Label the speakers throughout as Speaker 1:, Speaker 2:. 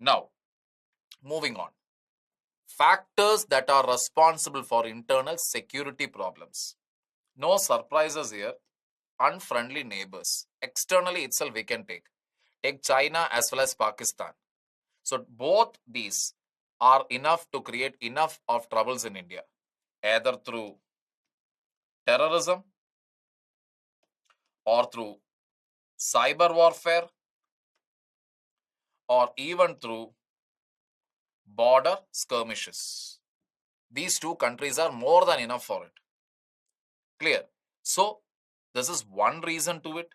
Speaker 1: Now, moving on. Factors that are responsible for internal security problems. No surprises here. Unfriendly neighbors. Externally itself we can take. Take China as well as Pakistan. So both these are enough to create enough of troubles in India, either through terrorism or through cyber warfare or even through border skirmishes. These two countries are more than enough for it. Clear? So this is one reason to it,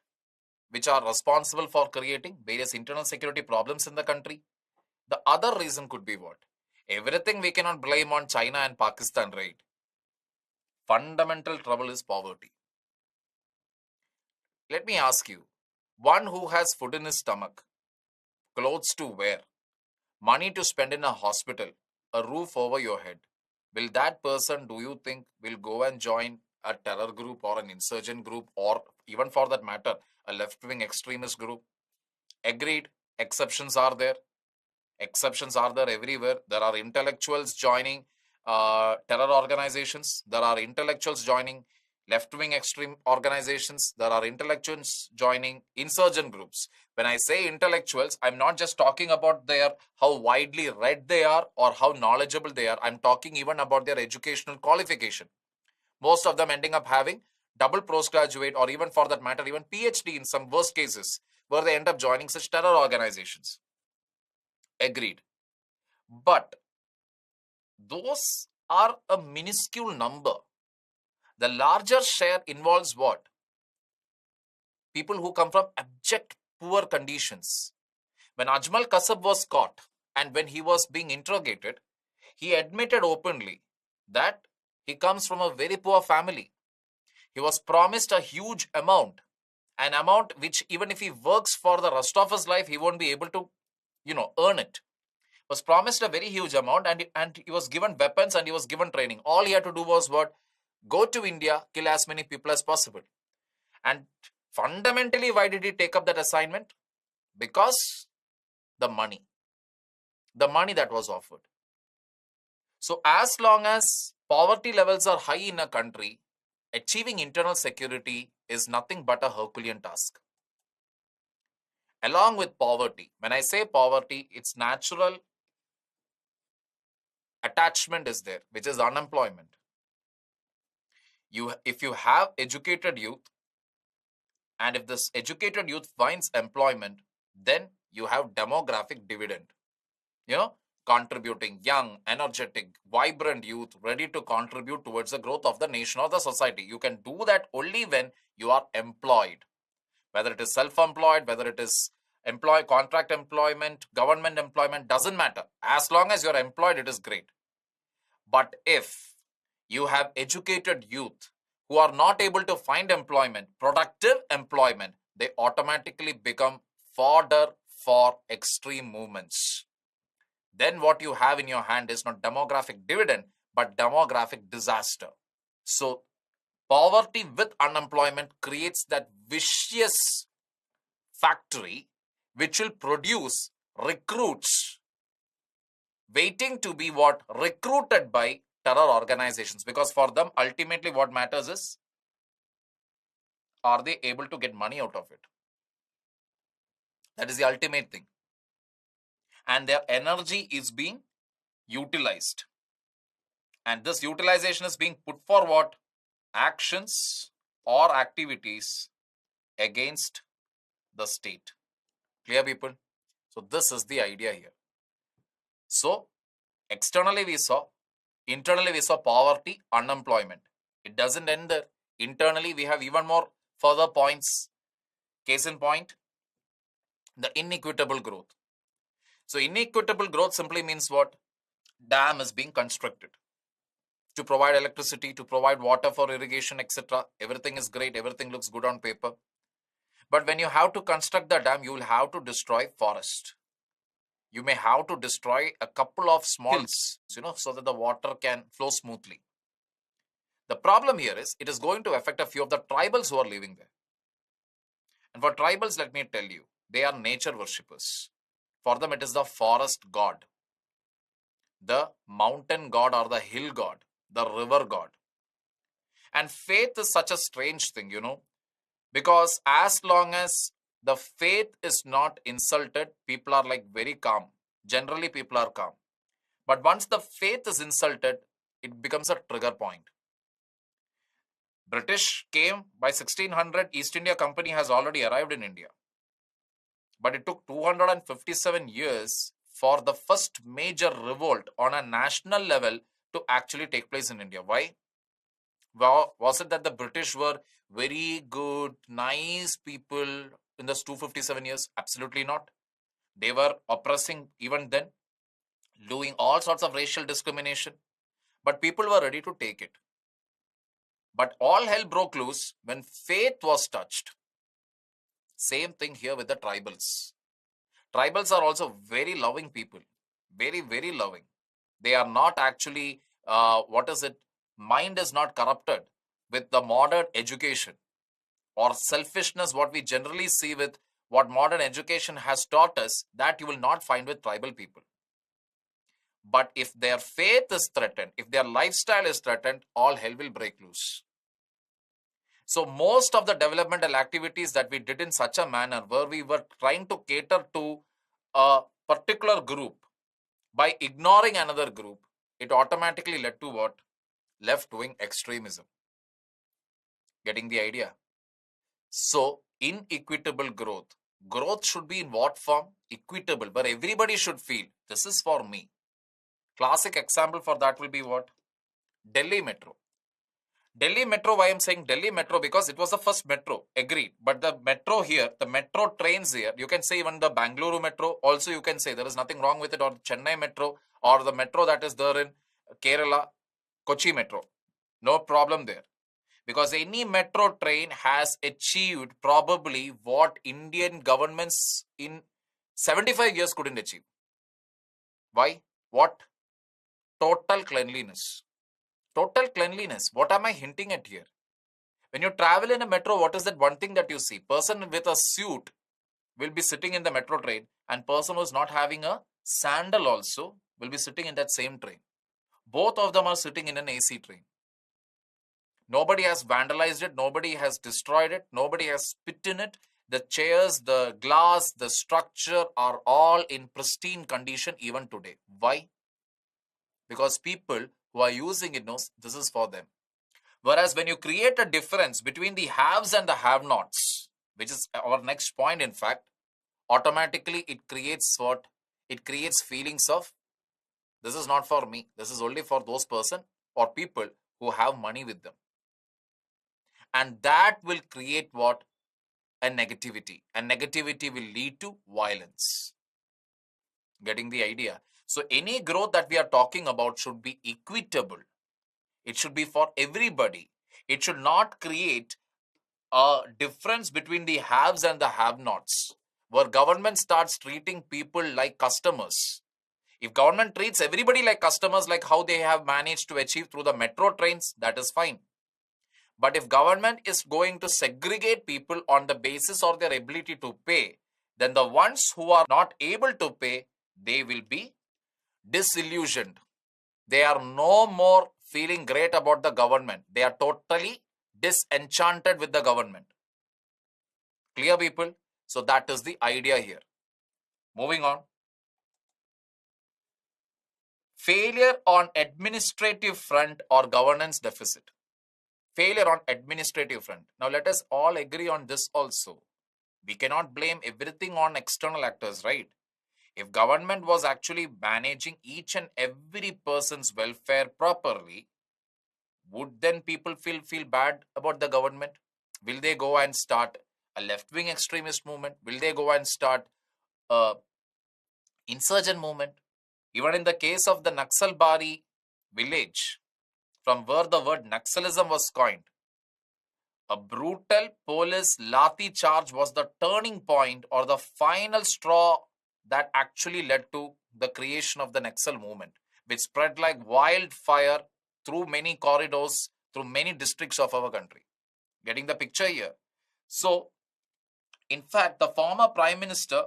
Speaker 1: which are responsible for creating various internal security problems in the country. The other reason could be what? Everything we cannot blame on China and Pakistan, right? Fundamental trouble is poverty. Let me ask you, one who has food in his stomach, clothes to wear, money to spend in a hospital, a roof over your head, will that person, do you think, will go and join a terror group or an insurgent group or even for that matter, a left-wing extremist group? Agreed, exceptions are there. Exceptions are there everywhere. There are intellectuals joining terror organizations. There are intellectuals joining left-wing extreme organizations. There are intellectuals joining insurgent groups. When I say intellectuals, I'm not just talking about their how widely read they are or how knowledgeable they are. I'm talking even about their educational qualification. Most of them ending up having double postgraduate or even for that matter, even PhD in some worst cases, where they end up joining such terror organizations. Agreed. But those are a minuscule number. The larger share involves what? People who come from abject poor conditions. When Ajmal Kasab was caught and when he was being interrogated, he admitted openly that he comes from a very poor family. He was promised a huge amount, an amount which even if he works for the rest of his life, he won't be able to, earn it. Was promised a very huge amount and he was given weapons and he was given training. All he had to do was what? Go to India, kill as many people as possible. And fundamentally, why did he take up that assignment? Because the money that was offered. So as long as poverty levels are high in a country, achieving internal security is nothing but a Herculean task. Along with poverty, when I say poverty, it's natural attachment is there, which is unemployment. If you have educated youth, and if this educated youth finds employment, then you have demographic dividend. Contributing young, energetic, vibrant youth ready to contribute towards the growth of the nation or the society. You can do that only when you are employed. Whether it is self-employed, whether it is contract employment, government employment, doesn't matter. As long as you're employed, it is great. But if you have educated youth who are not able to find employment, productive employment, they automatically become fodder for extreme movements. Then what you have in your hand is not demographic dividend, but demographic disaster. So poverty with unemployment creates that vicious factory which will produce recruits waiting to be what? Recruited by terror organizations, because for them ultimately what matters is, are they able to get money out of it? That is the ultimate thing. And their energy is being utilized. And this utilization is being put for what? Actions or activities against the state. Clear, people? So this is the idea here. So externally we saw, internally we saw poverty, unemployment. It doesn't end there. Internally we have even more further points. Case in point, the inequitable growth. So inequitable growth simply means what? Dam is being constructed to provide electricity, to provide water for irrigation, etc. Everything is great. Everything looks good on paper. But when you have to construct the dam, you will have to destroy forest. You may have to destroy a couple of small hills, so that the water can flow smoothly. The problem here is it is going to affect a few of the tribals who are living there. And for tribals, let me tell you, they are nature worshippers. For them, it is the forest god, the mountain god or the hill god, the river god. And faith is such a strange thing, because as long as the faith is not insulted, people are like very calm. Generally, people are calm. But once the faith is insulted, it becomes a trigger point. British came by 1600, East India Company has already arrived in India. But it took 257 years for the first major revolt on a national level to actually take place in India. Why? Well, was it that the British were very good, nice people in those 257 years? Absolutely not. They were oppressing even then, doing all sorts of racial discrimination, but people were ready to take it. But all hell broke loose when faith was touched. Same thing here with the tribals. Tribals are also very loving people, very, very loving. They are not actually, mind is not corrupted with the modern education or selfishness, what we generally see with what modern education has taught us, that you will not find with tribal people. But if their faith is threatened, if their lifestyle is threatened, all hell will break loose. So most of the developmental activities that we did in such a manner where we were trying to cater to a particular group by ignoring another group, it automatically led to what? Left-wing extremism. Getting the idea? So inequitable growth. Growth should be in what form? Equitable, where everybody should feel this is for me. Classic example for that will be what? Delhi Metro. Delhi Metro, why I'm saying Delhi Metro? Because it was the first metro, agreed. But the metro here, the metro trains here, you can say even the Bangalore Metro, also you can say there is nothing wrong with it, or Chennai Metro, or the metro that is there in Kerala, Kochi Metro. No problem there. Because any metro train has achieved probably what Indian governments in 75 years couldn't achieve. Why? What? Total cleanliness. Total cleanliness. What am I hinting at here? When you travel in a metro, what is that one thing that you see? Person with a suit will be sitting in the metro train, and person who's not having a sandal also will be sitting in that same train. Both of them are sitting in an AC train. Nobody has vandalized it. Nobody has destroyed it. Nobody has spit in it. The chairs, the glass, the structure are all in pristine condition even today. Why? Because people who are using it knows this is for them. Whereas when you create a difference between the haves and the have-nots, which is our next point, in fact, automatically it creates what? It creates feelings of this is not for me. This is only for those person or people who have money with them. And that will create what? A negativity. And negativity will lead to violence. Getting the idea? So any growth that we are talking about should be equitable. It should be for everybody. It should not create a difference between the haves and the have-nots, where government starts treating people like customers. If government treats everybody like customers, like how they have managed to achieve through the metro trains, that is fine. But if government is going to segregate people on the basis of their ability to pay, then the ones who are not able to pay, they will be disillusioned. They are no more feeling great about the government. They are totally disenchanted with the government. Clear, people? So that is the idea here. Moving on. Failure on administrative front or governance deficit. Failure on administrative front. Now let us all agree on this also. We cannot blame everything on external actors, right? If government was actually managing each and every person's welfare properly, would then people feel bad about the government? Will they go and start a left-wing extremist movement? Will they go and start a insurgent movement? Even in the case of the Naxalbari village, from where the word Naxalism was coined, a brutal police lathi charge was the turning point or the final straw that actually led to the creation of the Naxal movement, which spread like wildfire through many corridors, through many districts of our country. Getting the picture here? So, in fact, the former Prime Minister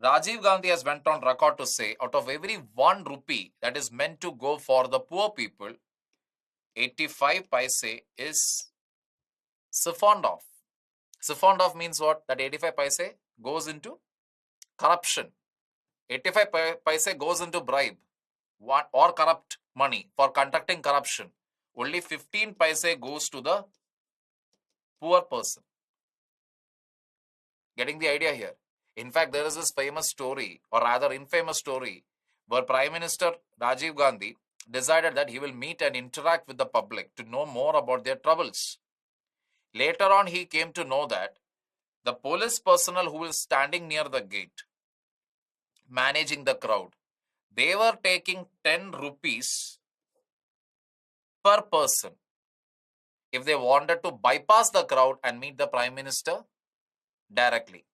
Speaker 1: Rajiv Gandhi has went on record to say out of every 1 rupee that is meant to go for the poor people, 85 paise is siphoned off. Siphoned off means what? That 85 paise goes into corruption. 85 paise goes into bribe or corrupt money for conducting corruption. Only 15 paise goes to the poor person. Getting the idea here? In fact, there is this famous story, or rather infamous story, where Prime Minister Rajiv Gandhi decided that he will meet and interact with the public to know more about their troubles. Later on, he came to know that the police personnel who was standing near the gate, managing the crowd, they were taking 10 rupees per person if they wanted to bypass the crowd and meet the Prime Minister directly.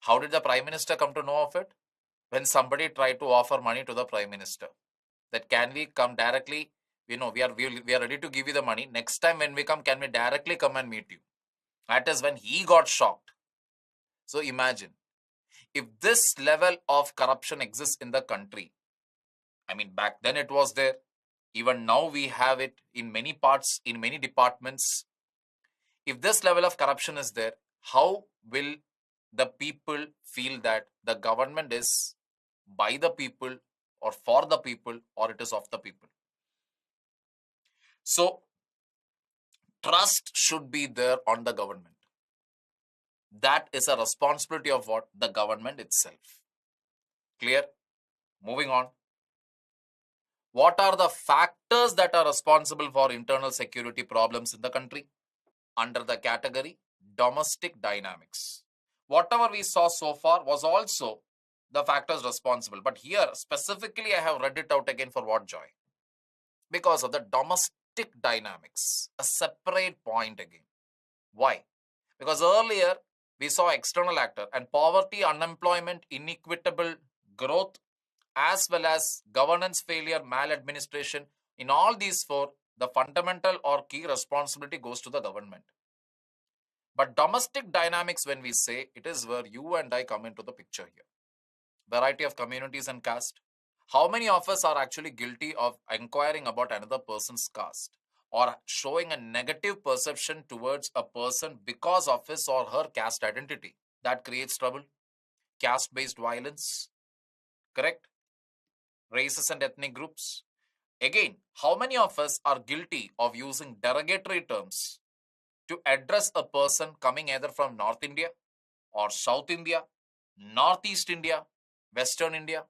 Speaker 1: How did the Prime Minister come to know of it? When somebody tried to offer money to the Prime Minister. That can we come directly? We are ready to give you the money. Next time when we come, can we directly come and meet you? That is when he got shocked. So imagine if this level of corruption exists in the country. I mean, back then it was there. Even now we have it in many parts, in many departments. If this level of corruption is there, how will the people feel that the government is by the people or for the people or it is of the people? So, trust should be there on the government. That is a responsibility of what? The government itself. Clear? Moving on. What are the factors that are responsible for internal security problems in the country? Under the category domestic dynamics. Whatever we saw so far was also the factors responsible. But here, specifically, I have read it out again for what joy? Because of the domestic dynamics, a separate point again. Why? Because earlier, we saw external actor and poverty, unemployment, inequitable growth, as well as governance failure, maladministration. In all these four, the fundamental or key responsibility goes to the government. But domestic dynamics, when we say, it is where you and I come into the picture here. Variety of communities and caste. How many of us are actually guilty of inquiring about another person's caste or showing a negative perception towards a person because of his or her caste identity? That creates trouble. Caste-based violence, correct? Races and ethnic groups. Again, how many of us are guilty of using derogatory terms to address a person coming either from North India or South India, Northeast India, Western India?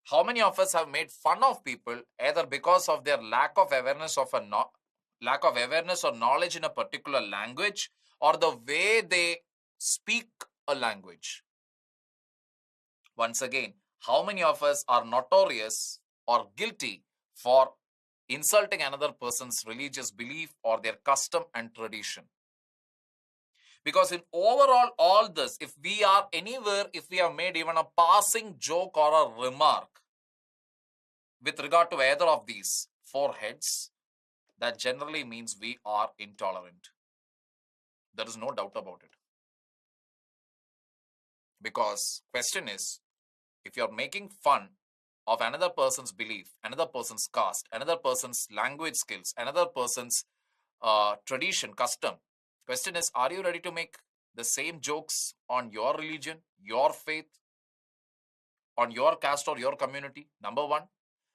Speaker 1: How many of us have made fun of people either because of their lack of awareness or knowledge in a particular language or the way they speak a language? Once again, how many of us are notorious or guilty for insulting another person's religious belief or their custom and tradition? Because in overall all this, if we are anywhere, if we have made even a passing joke or a remark with regard to either of these four heads, that generally means we are intolerant. There is no doubt about it. Because question is, if you're making fun of another person's belief, another person's caste, another person's language skills, another person's tradition, custom, question is, are you ready to make the same jokes on your religion, your faith, on your caste or your community? Number one.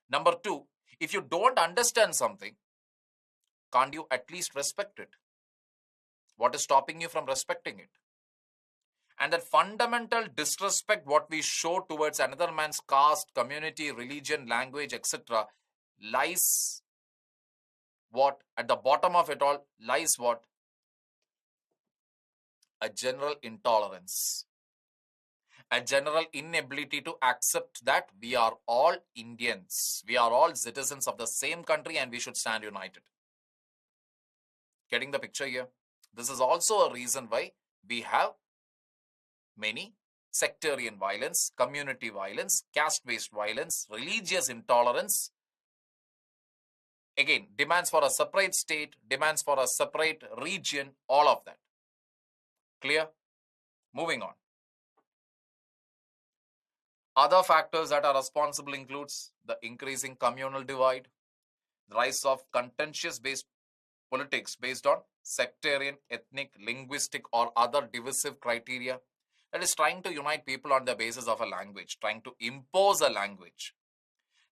Speaker 1: Number two, if you don't understand something, can't you at least respect it? What is stopping you from respecting it? And that fundamental disrespect what we show towards another man's caste, community, religion, language, etc. lies what? At the bottom of it all lies what? A general intolerance. A general inability to accept that we are all Indians. We are all citizens of the same country and we should stand united. Getting the picture here? This is also a reason why we have many sectarian violence, community violence, caste-based violence, religious intolerance. Again, demands for a separate state, demands for a separate region, all of that. Clear? Moving on. Other factors that are responsible includes the increasing communal divide, the rise of contentious based politics based on sectarian, ethnic, linguistic, or other divisive criteria, that is trying to unite people on the basis of a language, trying to impose a language.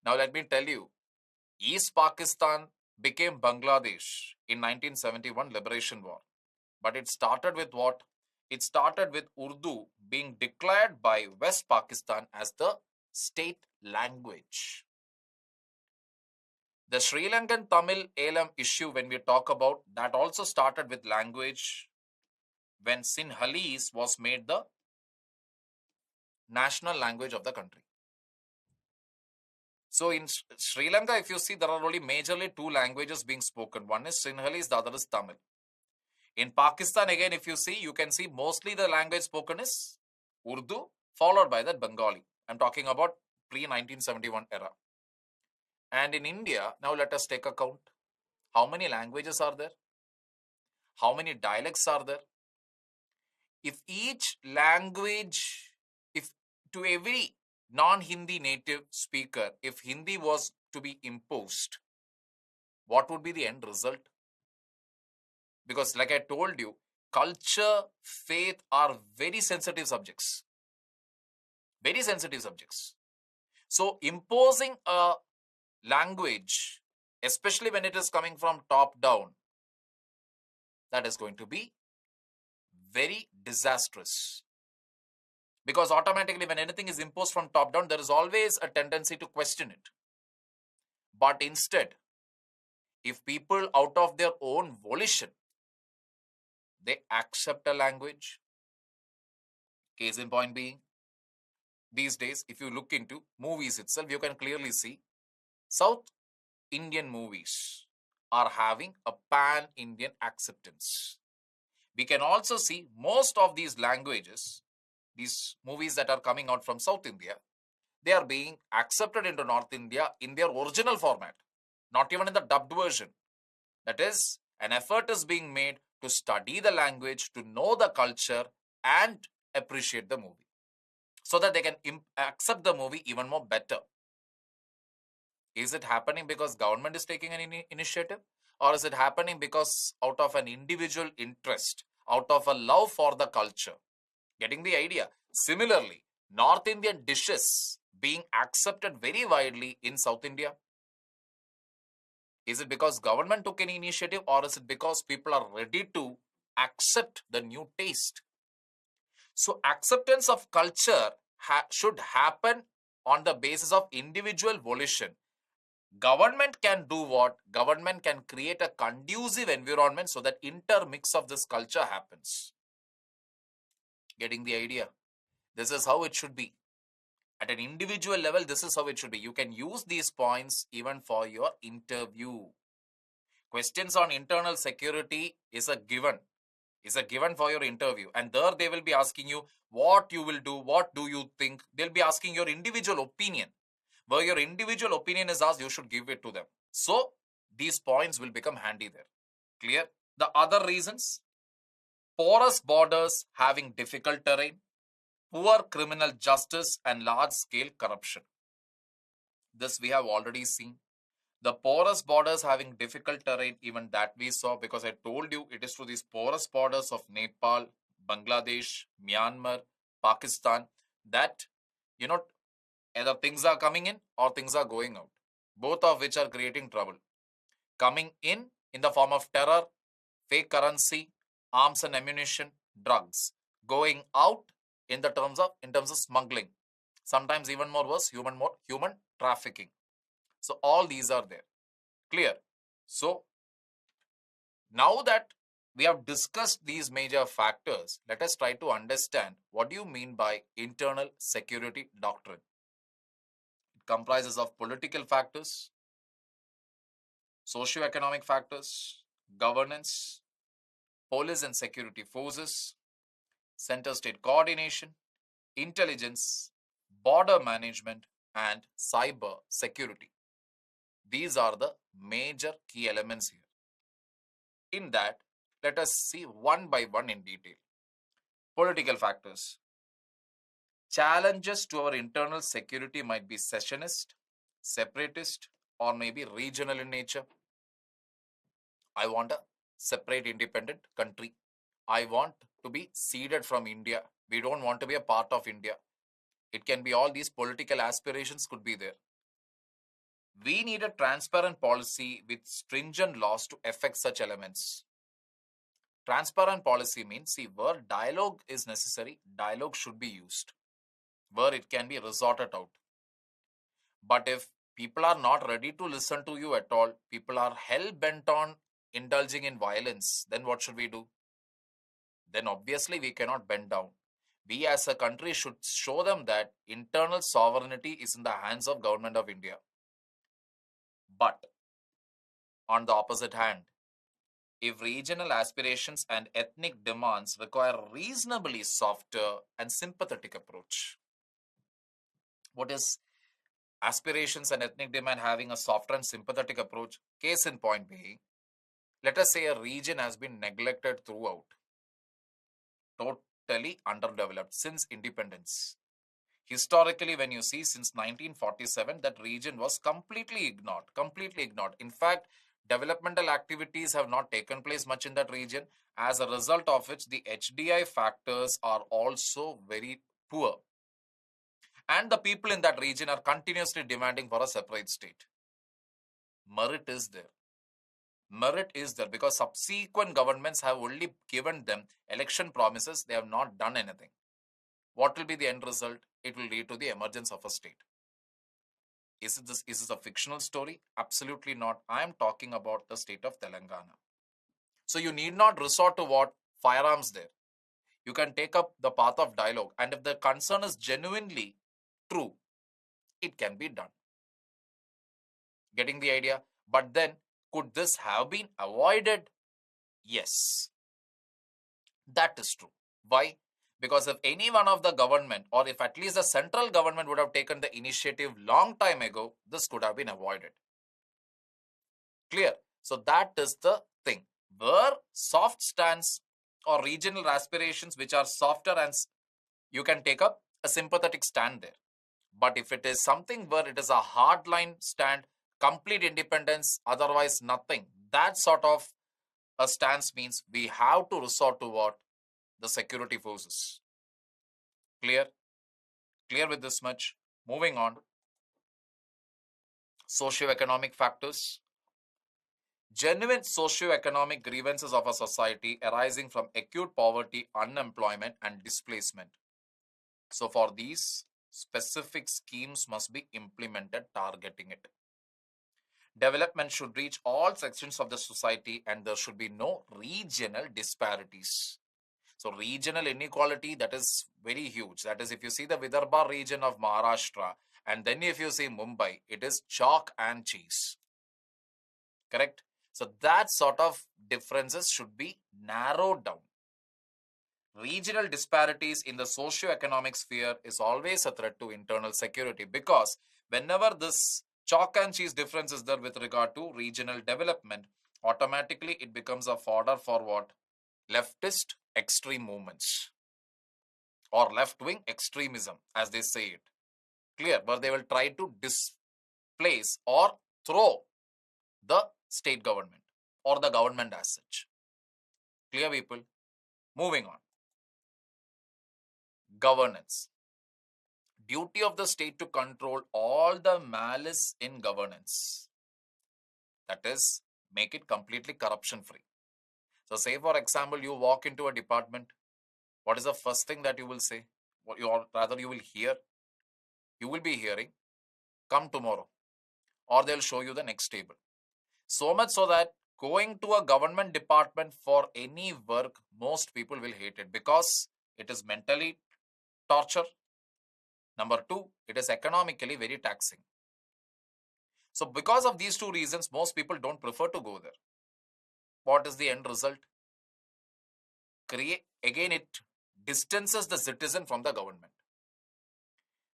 Speaker 1: Now, let me tell you, East Pakistan became Bangladesh in 1971 Liberation War. But it started with what? It started with Urdu being declared by West Pakistan as the state language. The Sri Lankan Tamil Elam issue, when we talk about, that also started with language when Sinhalese was made the national language of the country. So in Sri Lanka, if you see, there are only majorly two languages being spoken. One is Sinhalese, the other is Tamil. In Pakistan, again, if you see, you can see mostly the language spoken is Urdu, followed by that Bengali. I'm talking about pre-1971 era. And in India, now let us take account. How many languages are there? How many dialects are there? If each language, if to every non-Hindi native speaker, if Hindi was to be imposed, what would be the end result? Because like I told you, culture, faith are very sensitive subjects. Very sensitive subjects. So imposing a language, especially when it is coming from top down, that is going to be very disastrous. Because automatically when anything is imposed from top down, there is always a tendency to question it. But instead, if people out of their own volition, they accept a language, case in point being, these days, if you look into movies itself, you can clearly see South Indian movies are having a pan-Indian acceptance. We can also see most of these languages, these movies that are coming out from South India, they are being accepted into North India in their original format, not even in the dubbed version. That is, an effort is being made to study the language, to know the culture, and appreciate the movie, so that they can accept the movie even more better. Is it happening because government is taking an initiative, or is it happening because out of an individual interest, out of a love for the culture? Getting the idea? Similarly, North Indian dishes being accepted very widely in South India. Is it because government took any initiative, or is it because people are ready to accept the new taste? So acceptance of culture should happen on the basis of individual volition. Government can do what? Government can create a conducive environment so that intermix of this culture happens. Getting the idea? This is how it should be. At an individual level, this is how it should be. You can use these points even for your interview. Questions on internal security is a given for your interview, and there they will be asking you what you will do, what do you think. They'll be asking your individual opinion. Where your individual opinion is asked, you should give it to them. So these points will become handy there. Clear? The other reasons: porous borders having difficult terrain, poor criminal justice, and large scale corruption. This we have already seen. The porous borders having difficult terrain, even that we saw, because I told you it is through these porous borders of Nepal, Bangladesh, Myanmar, Pakistan, that, either things are coming in or things are going out, both of which are creating trouble. Coming in the form of terror, fake currency, arms and ammunition, drugs. Going out in terms of smuggling. Sometimes even more worse, human trafficking. So all these are there. Clear? So now that we have discussed these major factors, let us try to understand what do you mean by internal security doctrine. It comprises of political factors, socio-economic factors, governance, police and security forces, center-state coordination, intelligence, border management, and cyber security. These are the major key elements here. In that, let us see one by one in detail. Political factors. Challenges to our internal security might be secessionist, separatist, or maybe regional in nature. I want a separate independent country. I want to be seeded from India. We don't want to be a part of India. It can be all these political aspirations could be there. We need a transparent policy with stringent laws to affect such elements. Transparent policy means, see, where dialogue is necessary, dialogue should be used. Where it can be resorted out. But if people are not ready to listen to you at all, people are hell bent on indulging in violence, then what should we do? Then obviously we cannot bend down. We as a country should show them that internal sovereignty is in the hands of government of India. But on the opposite hand, if regional aspirations and ethnic demands require a reasonably softer and sympathetic approach. What is aspirations and ethnic demand having a softer and sympathetic approach? Case in point being, let us say a region has been neglected throughout, totally underdeveloped since independence. Historically, when you see since 1947, that region was completely ignored, completely ignored. In fact, developmental activities have not taken place much in that region, as a result of which the HDI factors are also very poor. And the people in that region are continuously demanding for a separate state. Merit is there. Merit is there because subsequent governments have only given them election promises. They have not done anything. What will be the end result? It will lead to the emergence of a state. Is this a fictional story? Absolutely not. I am talking about the state of Telangana. So you need not resort to what? Firearms there. You can take up the path of dialogue. And if the concern is genuinely true, it can be done. Getting the idea? But then, could this have been avoided? Yes. That is true. Why? Because if any one of the government or if at least the central government would have taken the initiative long time ago, this could have been avoided. Clear? So that is the thing. Where soft stance or regional aspirations which are softer and you can take up a sympathetic stand there. But if it is something where it is a hardline stand, complete independence, otherwise nothing, that sort of a stance means we have to resort to what? The security forces. Clear? Clear with this much? Moving on. Socioeconomic factors. Genuine socio-economic grievances of a society arising from acute poverty, unemployment, and displacement. So for these, specific schemes must be implemented targeting it. Development should reach all sections of the society and there should be no regional disparities. So regional inequality, that is very huge. That is, if you see the Vidarbha region of Maharashtra and then if you see Mumbai, it is chalk and cheese. Correct? So that sort of differences should be narrowed down. Regional disparities in the socio-economic sphere is always a threat to internal security because whenever this chalk and cheese difference is there with regard to regional development, automatically it becomes a fodder for what? Leftist extreme movements or left-wing extremism, as they say it. Clear? Where they will try to displace or throw the state government or the government as such. Clear, people? Moving on. Governance. Duty of the state to control all the malice in governance. That is, make it completely corruption-free. So say, for example, you walk into a department. What is the first thing that you will say? Or rather, you will hear? You will be hearing, come tomorrow. Or they'll show you the next table. So much so that going to a government department for any work, most people will hate it because it is mentally torture. Number two, it is economically very taxing. So because of these two reasons, most people don't prefer to go there. What is the end result? Again, it distances the citizen from the government.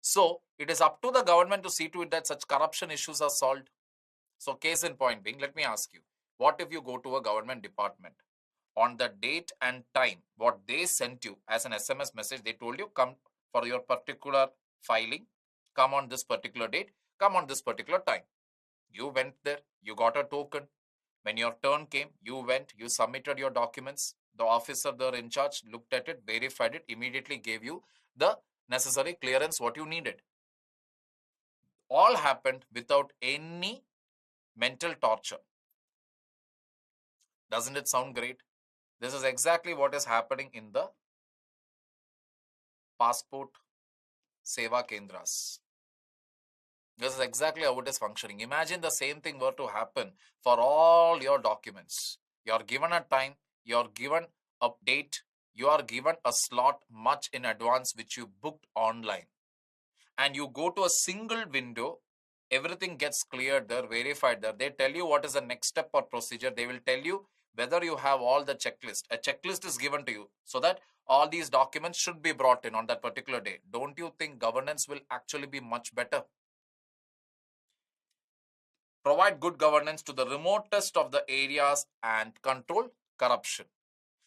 Speaker 1: So it is up to the government to see to it that such corruption issues are solved. So case in point being, let me ask you, what if you go to a government department? On the date and time, what they sent you as an SMS message, they told you, come for your particular filing. Come on this particular date, come on this particular time. You went there, you got a token. When your turn came, you went, you submitted your documents. The officer there in charge looked at it, verified it, immediately gave you the necessary clearance what you needed. All happened without any mental torture. Doesn't it sound great? This is exactly what is happening in the passport seva kendras. This is exactly how it is functioning. Imagine the same thing were to happen for all your documents. You are given a time, you are given a date, you are given a slot much in advance which you booked online. And you go to a single window, everything gets cleared there, verified there. They tell you what is the next step or procedure. They will tell you whether you have all the checklist. A checklist is given to you so that all these documents should be brought in on that particular day. Don't you think governance will actually be much better? Provide good governance to the remotest of the areas and control corruption.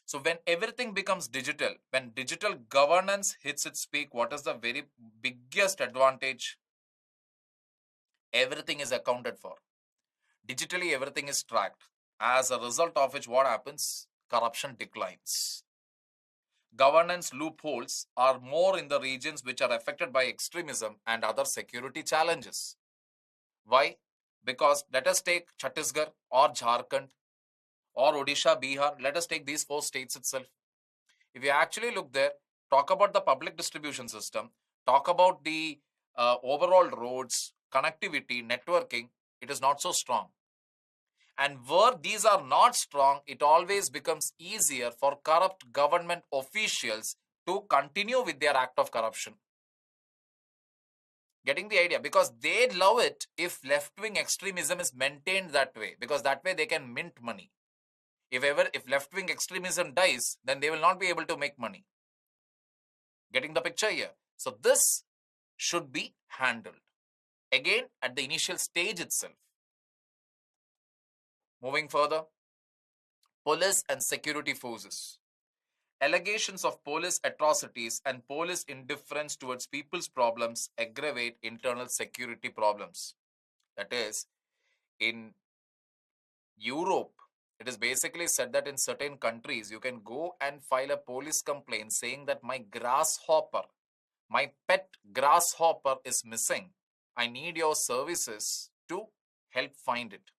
Speaker 1: So when everything becomes digital, when digital governance hits its peak, what is the very biggest advantage? Everything is accounted for. Digitally, everything is tracked. As a result of which, what happens? Corruption declines. Governance loopholes are more in the regions which are affected by extremism and other security challenges. Why? Because let us take Chhattisgarh or Jharkhand or Odisha, Bihar. Let us take these 4 states itself. If you actually look there, talk about the public distribution system, talk about the overall roads, connectivity, networking, it is not so strong. And where these are not strong, it always becomes easier for corrupt government officials to continue with their act of corruption. Getting the idea? Because they love it if left-wing extremism is maintained that way, because that way they can mint money. If left-wing extremism dies, then they will not be able to make money. Getting the picture here? So this should be handled. Again, at the initial stage itself. Moving further, police and security forces. Allegations of police atrocities and police indifference towards people's problems aggravate internal security problems. That is, in Europe, it is basically said that in certain countries, you can go and file a police complaint saying that my grasshopper, my pet grasshopper is missing. I need your services to help find it.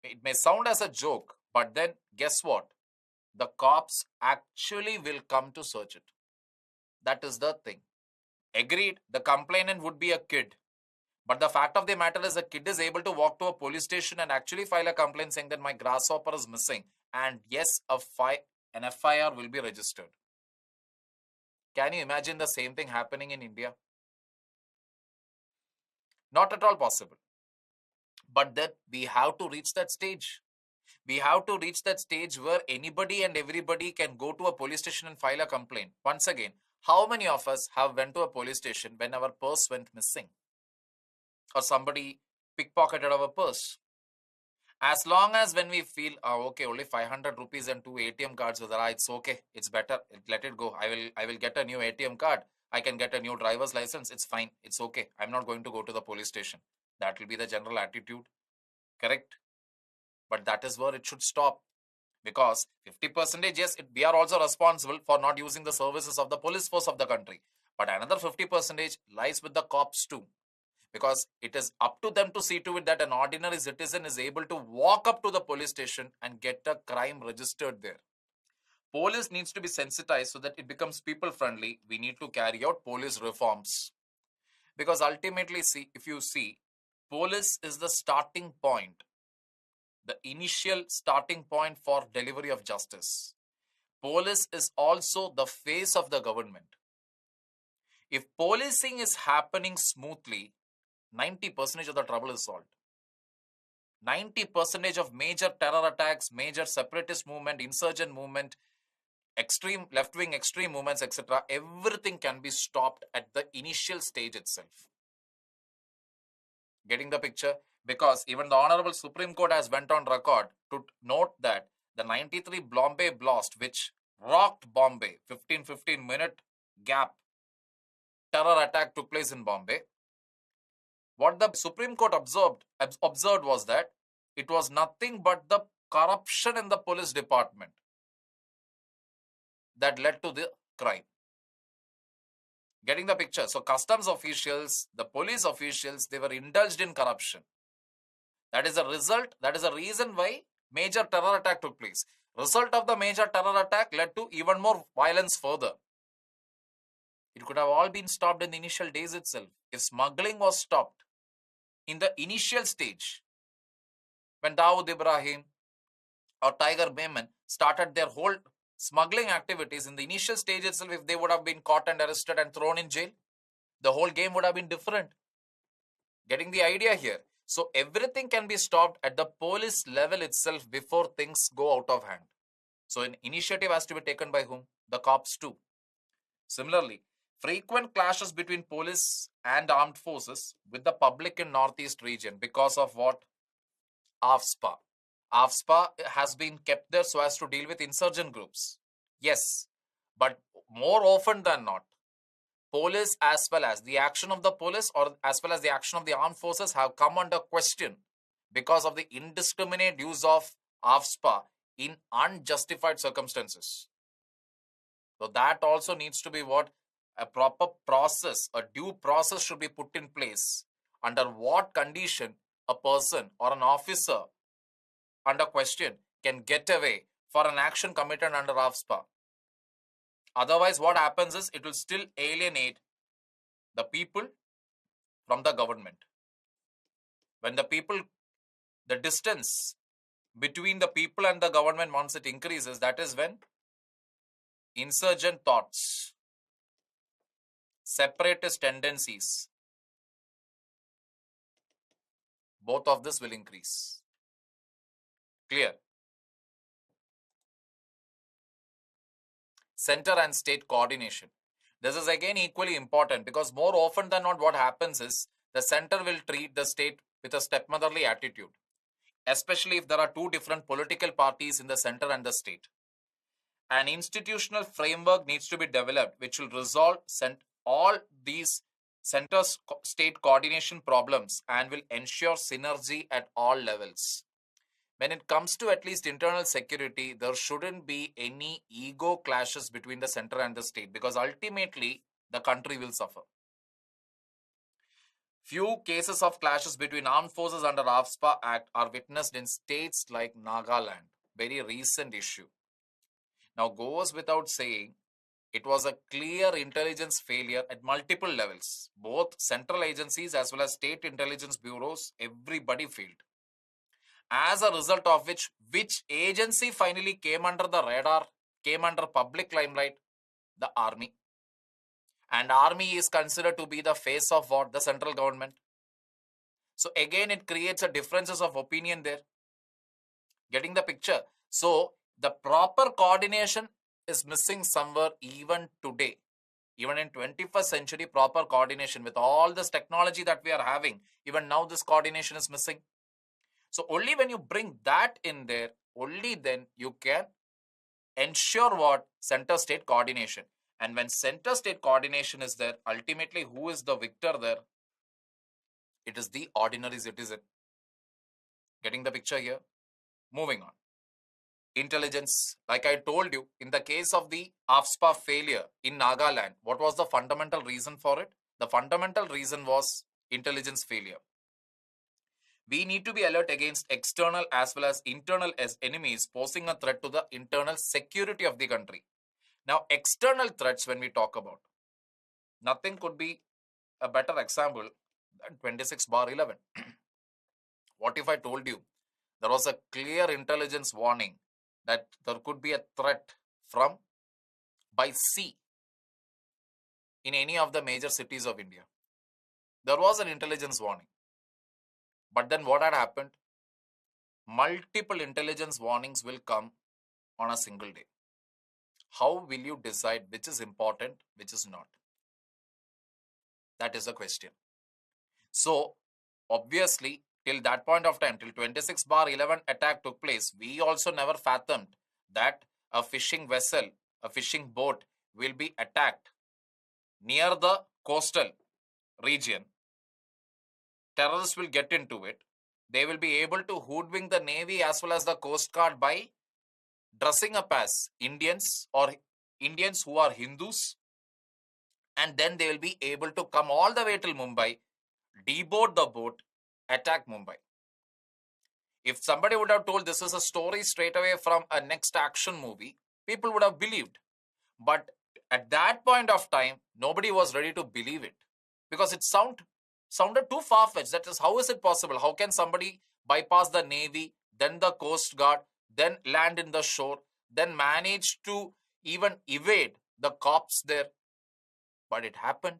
Speaker 1: It may sound as a joke, but then guess what? The cops actually will come to search it. That is the thing. Agreed, the complainant would be a kid. But the fact of the matter is, a kid is able to walk to a police station and actually file a complaint saying that my grasshopper is missing. And yes, an FIR will be registered. Can you imagine the same thing happening in India? Not at all possible. But that we have to reach that stage. We have to reach that stage where anybody and everybody can go to a police station and file a complaint. Once again, how many of us have went to a police station when our purse went missing? Or somebody pickpocketed our purse? As long as when we feel, okay, only 500 rupees and 2 ATM cards with it's okay, it's better, let it go. I will get a new ATM card. I can get a new driver's license. It's fine. It's okay. I'm not going to go to the police station. That will be the general attitude. Correct? But that is where it should stop. Because 50%, yes, we are also responsible for not using the services of the police force of the country. But another 50% lies with the cops too. Because it is up to them to see to it that an ordinary citizen is able to walk up to the police station and get a crime registered there. Police needs to be sensitized so that it becomes people friendly. We need to carry out police reforms. Because ultimately, if you see, police is the starting point, the initial starting point for delivery of justice. Police is also the face of the government. If policing is happening smoothly, 90% of the trouble is solved. 90% of major terror attacks, major separatist movement, insurgent movement, extreme left-wing extreme movements, etc., everything can be stopped at the initial stage itself. Getting the picture? Because even the Honorable Supreme Court has went on record to note that the 93 Bombay blast, which rocked Bombay, 15 minute Gap terror attack took place in Bombay. What the Supreme Court observed was that it was nothing but the corruption in the police department that led to the crime. Getting the picture? So customs officials, the police officials, they were indulged in corruption. That is a result, that is a reason why major terror attack took place. Result of the major terror attack led to even more violence further. It could have all been stopped in the initial days itself. If smuggling was stopped in the initial stage, when Dawood Ibrahim or Tiger Bayman started their whole smuggling activities in the initial stage itself, if they would have been caught and arrested and thrown in jail, the whole game would have been different. Getting the idea here? So everything can be stopped at the police level itself before things go out of hand. So an initiative has to be taken by whom? The cops too. Similarly, frequent clashes between police and armed forces with the public in Northeast region because of what? AFSPA. AFSPA has been kept there so as to deal with insurgent groups. Yes, but more often than not, police as well as the action of the police or as well as the action of the armed forces have come under question because of the indiscriminate use of AFSPA in unjustified circumstances. So that also needs to be what? A proper process, a due process should be put in place. Under what condition a person or an officer under question can get away for an action committed under AFSPA. Otherwise, what happens is it will still alienate the people from the government. When the distance between the people and the government, once it increases, that is when insurgent thoughts, separatist tendencies, both of this will increase. Clear? Center and state coordination. This is again equally important because more often than not what happens is the center will treat the state with a stepmotherly attitude, especially if there are two different political parties in the center and the state. An institutional framework needs to be developed which will resolve all these center-state coordination problems and will ensure synergy at all levels. When it comes to at least internal security, there shouldn't be any ego clashes between the center and the state because ultimately the country will suffer. Few cases of clashes between armed forces under AFSPA Act are witnessed in states like Nagaland. Very recent issue. Now goes without saying, it was a clear intelligence failure at multiple levels. Both central agencies as well as state intelligence bureaus, everybody failed. As a result of which agency finally came under the radar, came under public limelight? The army. And army is considered to be the face of what? The central government. So again, it creates a differences of opinion there. Getting the picture? So the proper coordination is missing somewhere even today. Even in 21st century, proper coordination with all this technology that we are having, even now this coordination is missing. So only when you bring that in there, only then you can ensure what? Center-state coordination. And when center-state coordination is there, ultimately who is the victor there? It is the ordinary citizen. Getting the picture here? Moving on. Intelligence, like I told you, in the case of the AFSPA failure in Nagaland, what was the fundamental reason for it? The fundamental reason was intelligence failure. We need to be alert against external as well as internal as enemies posing a threat to the internal security of the country. Now, external threats when we talk about, nothing could be a better example than 26/11. What if I told you there was a clear intelligence warning that there could be a threat from by sea in any of the major cities of India? There was an intelligence warning. But then what had happened? Multiple intelligence warnings will come on a single day. How will you decide which is important, which is not? That is the question. So, obviously, till that point of time, till 26/11 attack took place, we also never fathomed that a fishing vessel, a fishing boat will be attacked near the coastal region, terrorists will get into it. They will be able to hoodwink the Navy as well as the Coast Guard by dressing up as Indians or Indians who are Hindus, and then they will be able to come all the way till Mumbai, deboard the boat, attack Mumbai. If somebody would have told this is a story straight away from a next action movie, people would have believed. But at that point of time, nobody was ready to believe it because it sounded too far-fetched. That is, how is it possible? How can somebody bypass the Navy, then the Coast Guard, then land in the shore, then manage to even evade the cops there? But it happened.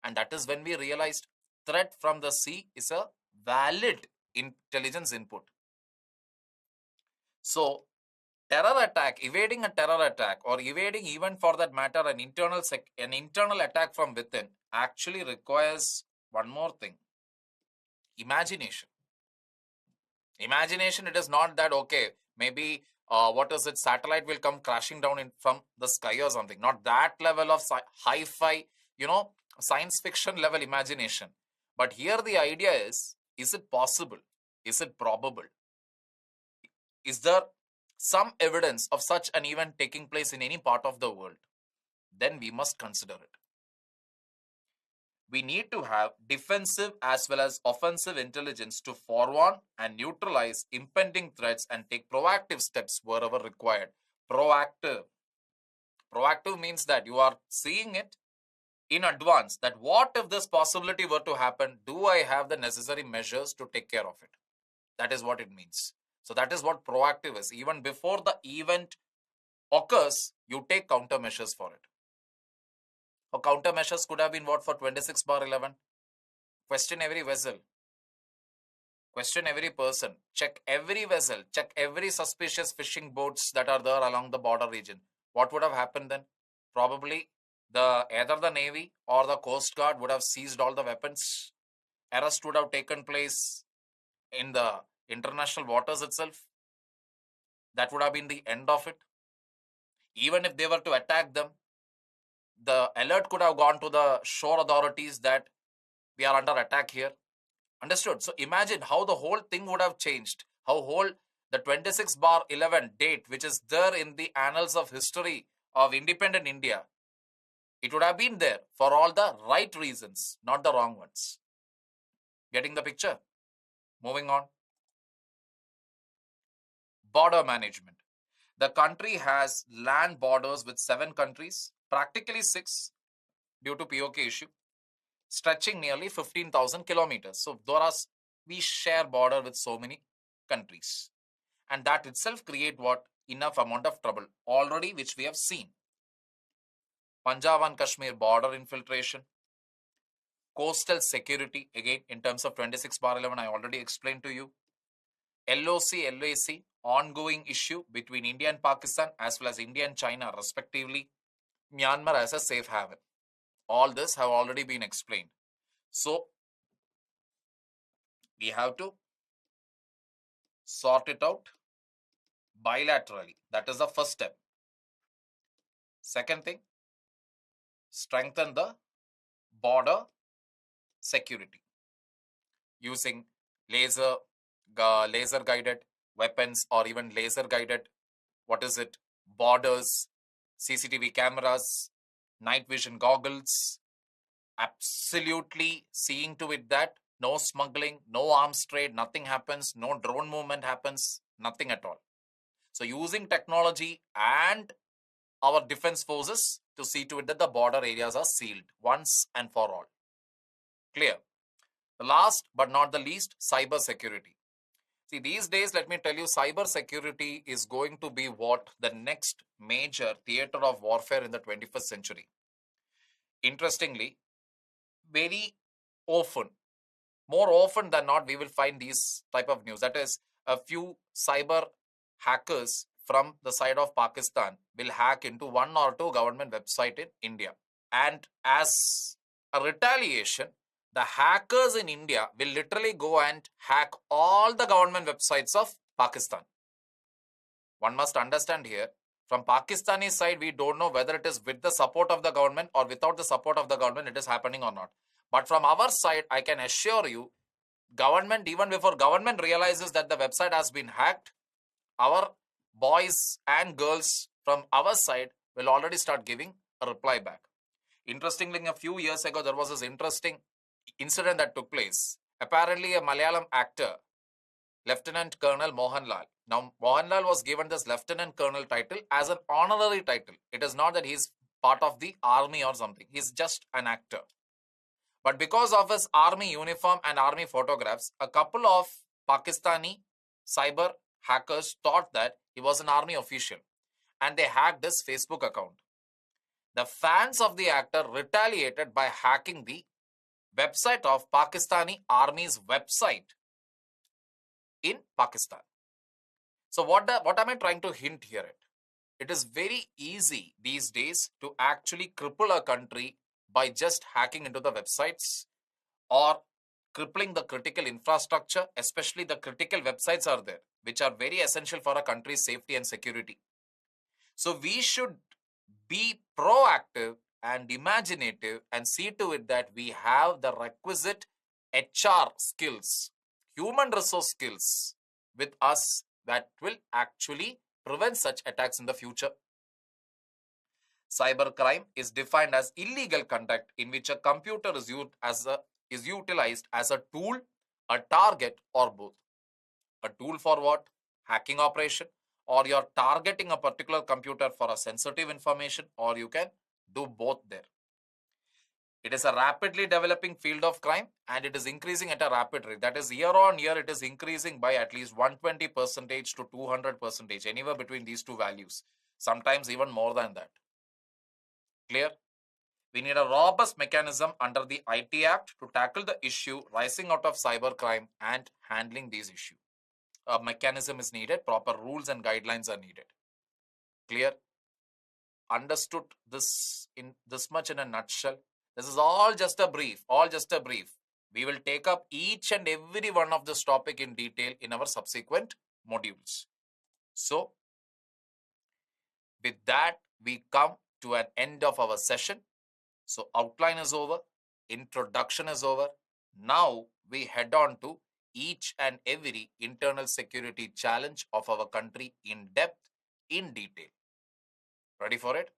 Speaker 1: And that is when we realized threat from the sea is a valid intelligence input. So, terror attack, evading a terror attack, or evading even for that matter an internal attack from within, actually requires one more thing: imagination. Imagination. It is not that okay, maybe what is it? Satellite will come crashing down from the sky or something. Not that level of hi-fi, science fiction level imagination. But here the idea is it possible? Is it probable? Is there some evidence of such an event taking place in any part of the world? Then we must consider it. We need to have defensive as well as offensive intelligence to forewarn and neutralize impending threats and take proactive steps wherever required. Proactive. Proactive means that you are seeing it in advance, that what if this possibility were to happen? Do I have the necessary measures to take care of it? That is what it means. So that is what proactive is. Even before the event occurs, you take countermeasures for it. Or countermeasures could have been what for 26/11? Question every vessel. Question every person. Check every vessel. Check every suspicious fishing boats that are there along the border region. What would have happened then? Probably either the Navy or the Coast Guard would have seized all the weapons. Arrest would have taken place in the international waters itself. That would have been the end of it. Even if they were to attack them, the alert could have gone to the shore authorities that we are under attack here. Understood? So imagine how the whole thing would have changed. How the 26/11 date, which is there in the annals of history of independent India, it would have been there for all the right reasons, not the wrong ones. Getting the picture? Moving on. Border management. The country has land borders with 7 countries, practically 6 due to POK issue, stretching nearly 15,000 kilometers. So we share border with so many countries. And that itself create what? Enough amount of trouble already, which we have seen. Punjab and Kashmir border infiltration, coastal security, again in terms of 26/11, I already explained to you. LOC, LAC, ongoing issue between India and Pakistan as well as India and China respectively. Myanmar as a safe haven. All this have already been explained. So, we have to sort it out bilaterally. That is the first step. Second thing, strengthen the border security using laser guided weapons or even laser guided, borders, CCTV cameras, night vision goggles, absolutely seeing to it that no smuggling, no arms trade, nothing happens, no drone movement happens, nothing at all. So using technology and our defense forces to see to it that the border areas are sealed once and for all. Clear? The last but not the least, cyber security. See, these days, let me tell you, cyber security is going to be what? The next major theater of warfare in the 21st century. Interestingly, very often, more often than not, we will find these type of news. That is, a few cyber hackers from the side of Pakistan will hack into 1 or 2 government website in India. And as a retaliation, the hackers in India will literally go and hack all the government websites of Pakistan. One must understand here, From Pakistani side, we don't know whether it is with the support of the government or without the support of the government it is happening or not. But from our side, I can assure you, government, even before government realizes that the website has been hacked, our boys and girls from our side will already start giving a reply back. Interestingly, a few years ago, there was this interesting incident that took place. Apparently, a Malayalam actor, Lieutenant Colonel Mohanlal. Now, Mohanlal was given this Lieutenant Colonel title as an honorary title. It is not that he's part of the army or something. He's just an actor. But because of his army uniform and army photographs, a couple of Pakistani cyber hackers thought that he was an army official and they hacked his Facebook account. The fans of the actor retaliated by hacking the website of Pakistani Army's website in Pakistan. So what am I trying to hint here at? It is very easy these days to actually cripple a country by just hacking into the websites or crippling the critical infrastructure, especially the critical websites are there, which are very essential for a country's safety and security. So we should be proactive and imaginative and see to it that we have the requisite HR skills, human resource skills with us that will actually prevent such attacks in the future. Cybercrime is defined as illegal conduct in which a computer is utilized as a tool, a target, or both. A tool for what? Hacking operation, or you're targeting a particular computer for a sensitive information, or you can do both there. It is a rapidly developing field of crime and it is increasing at a rapid rate. That is, year on year, it is increasing by at least 120% to 200%, anywhere between these two values, sometimes even more than that. Clear? We need a robust mechanism under the IT Act to tackle the issue rising out of cybercrime and handling these issues. A mechanism is needed, proper rules and guidelines are needed. Clear? Understood this in this much in a nutshell? This is all just a brief, We will take up each and every one of this topic in detail in our subsequent modules. So, with that, we come to an end of our session. So, outline is over, introduction is over. Now, we head on to each and every internal security challenge of our country in depth, in detail. Ready for it?